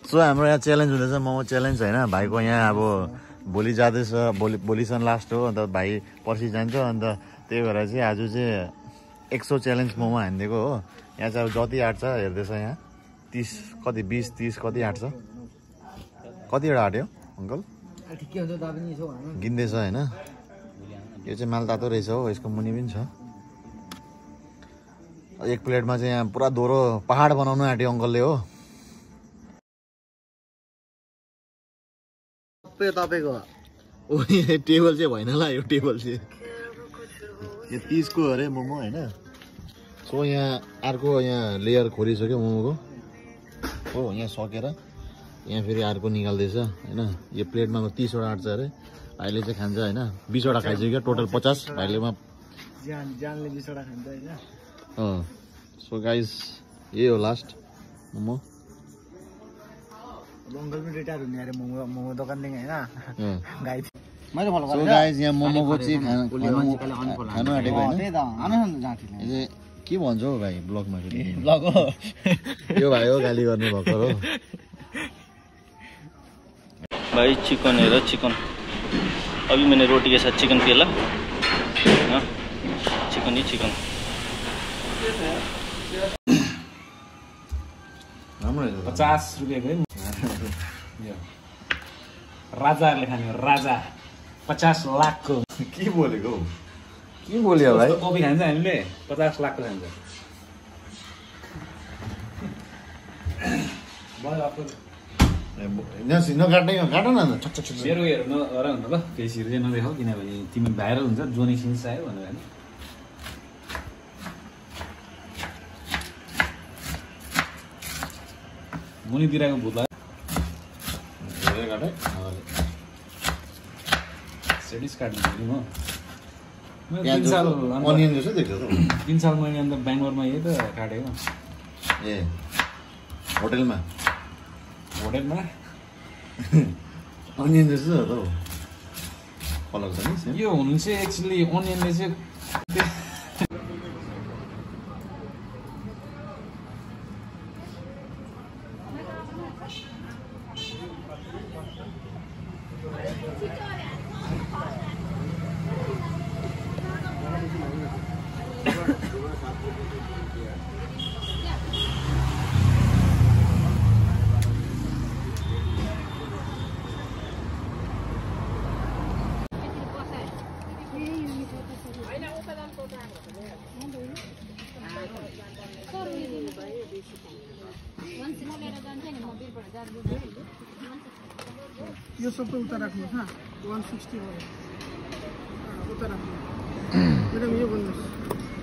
so हाम्रो यहाँ challenge हुँदैछ मोमो च्यालेन्ज होइन भाइको यहाँ अब भोलि जाँदैछ भोलिसम्म लास्ट हो अन्त भाइ पर्सि जान्छ अन्त त्यही भएर चाहिँ आज चाहिँ 100 च्यालेन्ज मोमो हानिदिएको हो यहाँ चाहिँ अब जति आँट्छ हेर्दैछ यहाँ 30 कति 20 30 कति आँट्छ कतिवटा आँट्यो अङ्कल गिन्दैछ होइन यो चाहिँ माल तातो रहेछ हो यसको मुनि पनि छ एक प्लेटमा चाहिँ यहाँ पुरा दोहोरो पहाड बनाउनु आँट्यो अङ्कलले हो तपाईँको टेबल चाहिँ भएन ल यो टेबल चाहिँ यो 30 को अरे मोमो होइन सो यहाँ अर्को यहाँ लेयर खोलिसक्यो मोमोको हो यहाँ सकेर यहाँ फेरि अर्को निकाल्दैछ होइन यो प्लेटमा 30 वटा आँट्छ अरे भाइले चाहिँ खान्छ होइन 20 वटा खाइसक्यो टोटल 50 भाइलेमा जानले 20 वटा खान्छ होइन सो गाइस यही हो लास्ट मोमो अङ्कल पनि रिटायर हुने अरे मोमो दोकानदेखि होइन गाइस मैले फलो गरेँ गाइस यहाँ मोमोको चाहिँ खानु आँटेको होइन के भन्छ हौ भाइ ब्लगमा ब्लग हो यो भाइ हो गाली गर्ने भर्खर हो भाई चिकन है चिकन अभी मैंने रोटी के साथ चिकन खेला चिकन ही चिकन 50 रुपैयाँको राजाहरूले खाने राजा 50 लाखको के बोलेको के बोल्यो भाइ कफी खान्छ हामीले 50 लाखको खान्छ नकाट्ने काट न मेरो उयोहरू नगर न ल फेसहरू चाहिँ नदेखाऊ किनभने तिमी भाइरल हुन्छ जोनी सिन्स आयो भनेर होइन मुनितिरको भूत सेडिस काट्नु म 3 साल अनियन जस्तो देख्छ 3 साल मैले अन्त बेङ्गलोरमा यही त काटेको ए होटलमा अनियन जस्तो त हौ कलर छ नि यो हुनु चाहिँ एक्चुअली अनियनले चाहिँ यो सबै उता राख्नुहोस् न 160 भयो उता राख्नु एकदम यो भन्नुहोस्